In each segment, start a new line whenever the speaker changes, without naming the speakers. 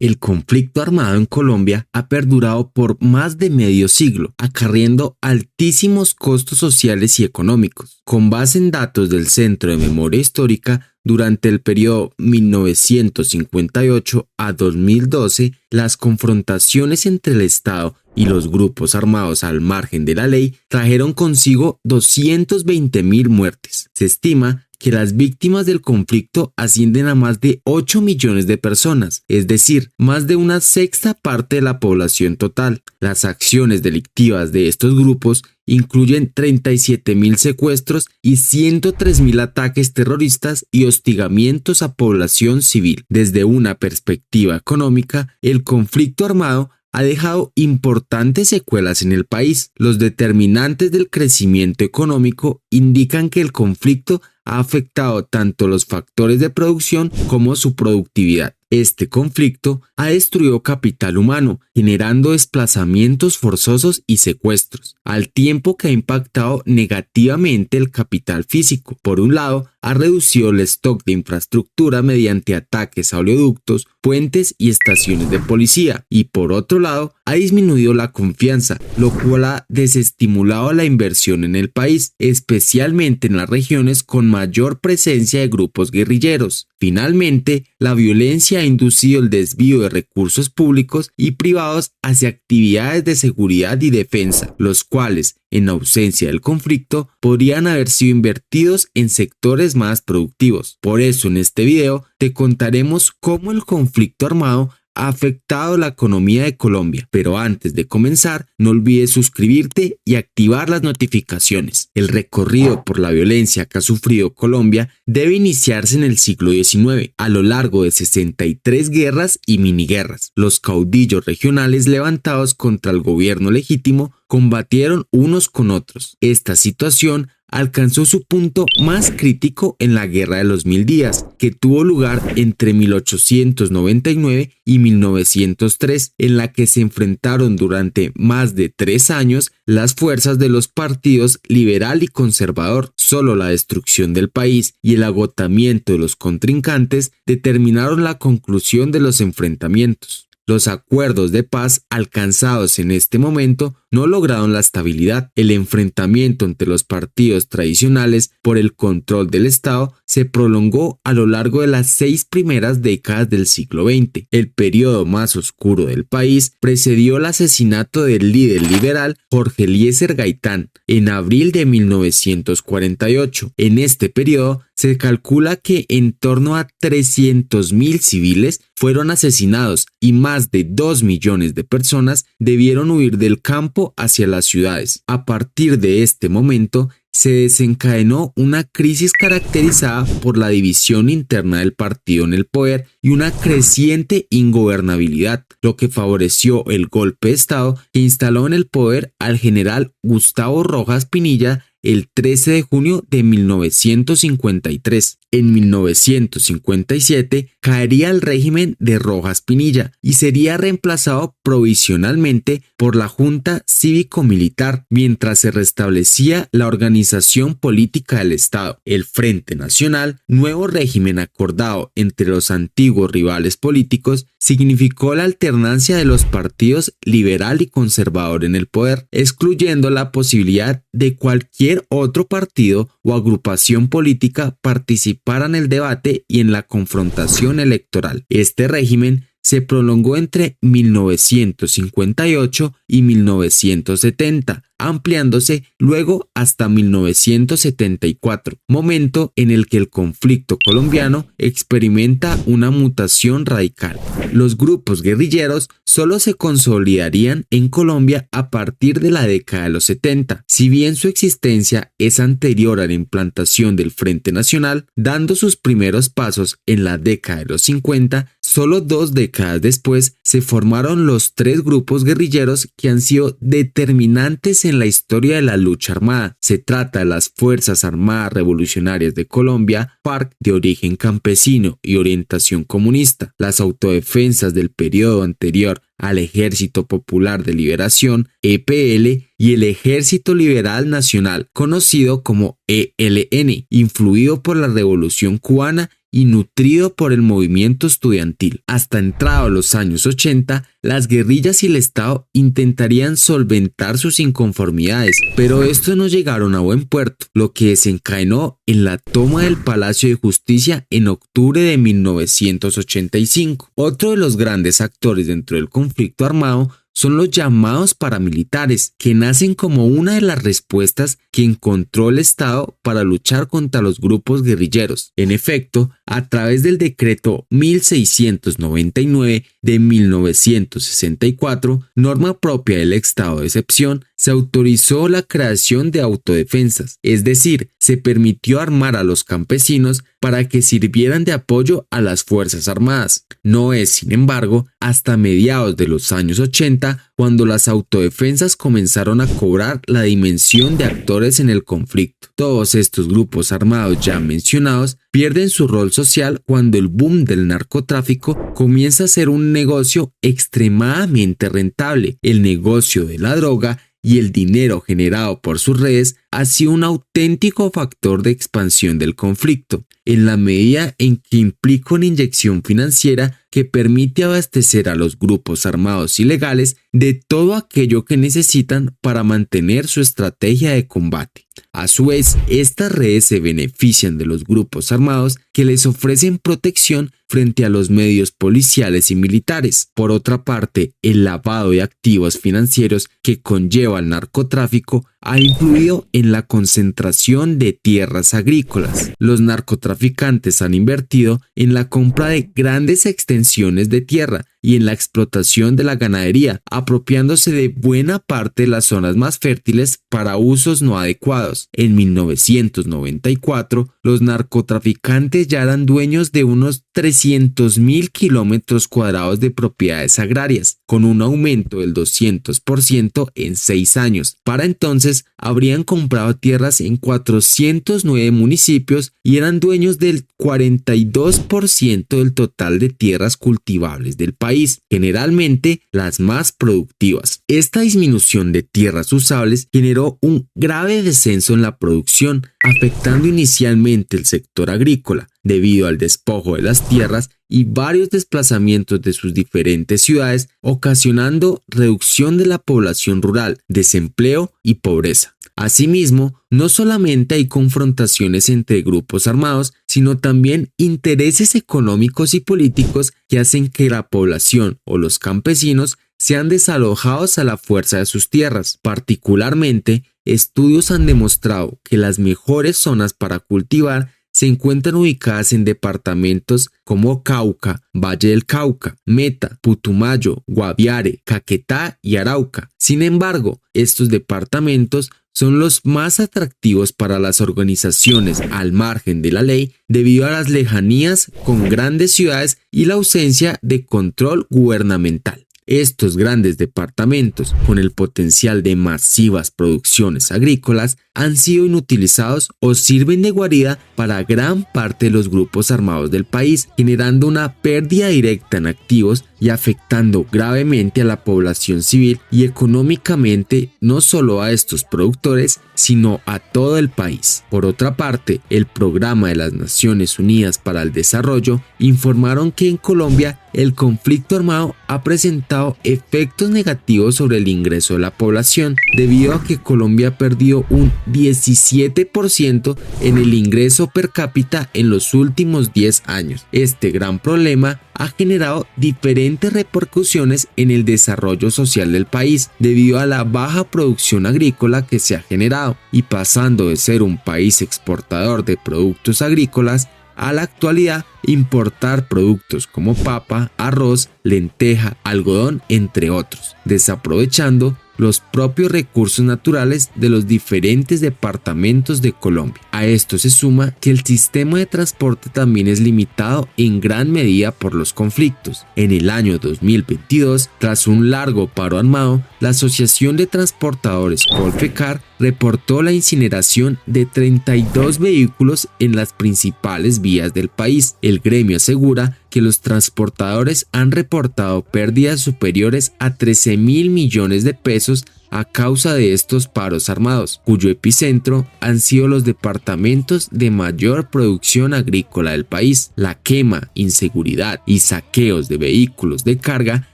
El conflicto armado en Colombia ha perdurado por más de medio siglo, acarreando altísimos costos sociales y económicos. Con base en datos del Centro de Memoria Histórica, durante el periodo 1958 a 2012, las confrontaciones entre el Estado y los grupos armados al margen de la ley trajeron consigo 220.000 muertes. Se estima que las víctimas del conflicto ascienden a más de 8 millones de personas, es decir, más de una sexta parte de la población total. Las acciones delictivas de estos grupos incluyen 37.000 secuestros y 103.000 ataques terroristas y hostigamientos a población civil. Desde una perspectiva económica, el conflicto armado ha dejado importantes secuelas en el país. Los determinantes del crecimiento económico indican que el conflicto ha afectado tanto los factores de producción como su productividad. Este conflicto ha destruido capital humano, generando desplazamientos forzosos y secuestros, al tiempo que ha impactado negativamente el capital físico. Por un lado, ha reducido el stock de infraestructura mediante ataques a oleoductos, puentes y estaciones de policía, y por otro lado, ha disminuido la confianza, lo cual ha desestimulado la inversión en el país, especialmente en las regiones con mayor presencia de grupos guerrilleros. Finalmente, la violencia ha inducido el desvío de recursos públicos y privados hacia actividades de seguridad y defensa, los cuales, en ausencia del conflicto, podrían haber sido invertidos en sectores más productivos. Por eso, en este video, te contaremos cómo el conflicto armado ha afectado la economía de Colombia. Pero antes de comenzar, no olvides suscribirte y activar las notificaciones. El recorrido por la violencia que ha sufrido Colombia debe iniciarse en el siglo XIX, a lo largo de 63 guerras y miniguerras. Los caudillos regionales levantados contra el gobierno legítimo combatieron unos con otros. Esta situación alcanzó su punto más crítico en la Guerra de los 1000 días, que tuvo lugar entre 1899 y 1903, en la que se enfrentaron durante más de 3 años las fuerzas de los partidos liberal y conservador. Solo la destrucción del país y el agotamiento de los contrincantes determinaron la conclusión de los enfrentamientos. Los acuerdos de paz alcanzados en este momento no lograron la estabilidad. El enfrentamiento entre los partidos tradicionales por el control del Estado se prolongó a lo largo de las 6 primeras décadas del siglo XX. El periodo más oscuro del país precedió el asesinato del líder liberal Jorge Eliezer Gaitán en abril de 1948. En este periodo se calcula que en torno a 300.000 civiles fueron asesinados y más de 2 millones de personas debieron huir del campo hacia las ciudades. A partir de este momento, se desencadenó una crisis caracterizada por la división interna del partido en el poder y una creciente ingobernabilidad, lo que favoreció el golpe de Estado que instaló en el poder al general Gustavo Rojas Pinilla el 13 de junio de 1953. En 1957 caería el régimen de Rojas Pinilla y sería reemplazado provisionalmente por la Junta Cívico-Militar, mientras se restablecía la organización política del Estado. El Frente Nacional, nuevo régimen acordado entre los antiguos rivales políticos, significó la alternancia de los partidos liberal y conservador en el poder, excluyendo la posibilidad de cualquier otro partido o agrupación política participara en el debate y en la confrontación electoral. Este régimen se prolongó entre 1958 y 1970, ampliándose luego hasta 1974, momento en el que el conflicto colombiano experimenta una mutación radical. Los grupos guerrilleros solo se consolidarían en Colombia a partir de la década de los 70, si bien su existencia es anterior a la implantación del Frente Nacional, dando sus primeros pasos en la década de los 50. Solo 2 décadas después se formaron los 3 grupos guerrilleros que han sido determinantes en la historia de la lucha armada. Se trata de las Fuerzas Armadas Revolucionarias de Colombia, FARC, de origen campesino y orientación comunista, las autodefensas del periodo anterior al Ejército Popular de Liberación, EPL, y el Ejército Liberal Nacional, conocido como ELN, influido por la Revolución Cubana y nutrido por el movimiento estudiantil. Hasta entrados los años 80, las guerrillas y el Estado intentarían solventar sus inconformidades, pero estos no llegaron a buen puerto, lo que desencadenó en la toma del Palacio de Justicia en octubre de 1985. Otro de los grandes actores dentro del conflicto armado son los llamados paramilitares, que nacen como una de las respuestas que encontró el Estado para luchar contra los grupos guerrilleros. En efecto, a través del decreto 1699 de 1964, norma propia del estado de excepción, se autorizó la creación de autodefensas, es decir, se permitió armar a los campesinos para que sirvieran de apoyo a las Fuerzas Armadas. No es, sin embargo, hasta mediados de los años 80 cuando las autodefensas comenzaron a cobrar la dimensión de actores en el conflicto. Todos estos grupos armados ya mencionados pierden su rol social cuando el boom del narcotráfico comienza a ser un negocio extremadamente rentable. El negocio de la droga y el dinero generado por sus redes ha sido un auténtico factor de expansión del conflicto, en la medida en que implica una inyección financiera que permite abastecer a los grupos armados ilegales de todo aquello que necesitan para mantener su estrategia de combate. A su vez, estas redes se benefician de los grupos armados que les ofrecen protección frente a los medios policiales y militares. Por otra parte, el lavado de activos financieros que conlleva el narcotráfico ha influido en la concentración de tierras agrícolas. Los narcotraficantes han invertido en la compra de grandes extensiones de tierra y en la explotación de la ganadería, apropiándose de buena parte de las zonas más fértiles para usos no adecuados. En 1994, los narcotraficantes ya eran dueños de unos 300.000 kilómetros cuadrados de propiedades agrarias, con un aumento del 200% en 6 años. Para entonces, habrían comprado tierras en 409 municipios y eran dueños del 42% del total de tierras cultivables del país, generalmente las más productivas. Esta disminución de tierras usables generó un grave descenso en la producción, afectando inicialmente el sector agrícola, debido al despojo de las tierras y varios desplazamientos de sus diferentes ciudades, ocasionando reducción de la población rural, desempleo y pobreza. Asimismo, no solamente hay confrontaciones entre grupos armados, sino también intereses económicos y políticos que hacen que la población o los campesinos sean desalojados a la fuerza de sus tierras. Particularmente, estudios han demostrado que las mejores zonas para cultivar se encuentran ubicadas en departamentos como Cauca, Valle del Cauca, Meta, Putumayo, Guaviare, Caquetá y Arauca. Sin embargo, estos departamentos son los más atractivos para las organizaciones al margen de la ley debido a las lejanías con grandes ciudades y la ausencia de control gubernamental. Estos grandes departamentos, con el potencial de masivas producciones agrícolas, han sido inutilizados o sirven de guarida para gran parte de los grupos armados del país, generando una pérdida directa en activos y afectando gravemente a la población civil y económicamente no solo a estos productores, sino a todo el país. Por otra parte, el Programa de las Naciones Unidas para el Desarrollo informaron que en Colombia el conflicto armado ha presentado efectos negativos sobre el ingreso de la población, debido a que Colombia perdió un 17% en el ingreso per cápita en los últimos 10 años. Este gran problema ha generado diferentes repercusiones en el desarrollo social del país debido a la baja producción agrícola que se ha generado, y pasando de ser un país exportador de productos agrícolas a la actualidad importar productos como papa, arroz, lenteja, algodón, entre otros, desaprovechando los propios recursos naturales de los diferentes departamentos de Colombia. A esto se suma que el sistema de transporte también es limitado en gran medida por los conflictos. En el año 2022, tras un largo paro armado, la Asociación de Transportadores Colfecar reportó la incineración de 32 vehículos en las principales vías del país. El gremio asegura que los transportadores han reportado pérdidas superiores a 13.000 millones de pesos a causa de estos paros armados, cuyo epicentro han sido los departamentos de mayor producción agrícola del país. La quema, inseguridad y saqueos de vehículos de carga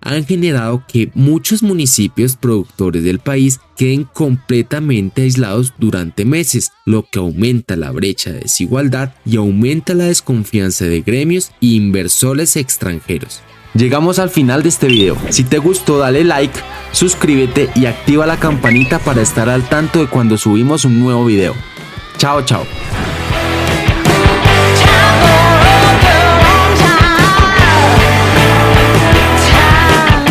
han generado que muchos municipios productores del país queden completamente aislados durante meses, lo que aumenta la brecha de desigualdad y aumenta la desconfianza de gremios e inversores extranjeros. Llegamos al final de este video. Si te gustó, dale like, suscríbete y activa la campanita para estar al tanto de cuando subimos un nuevo video. Chao, chao.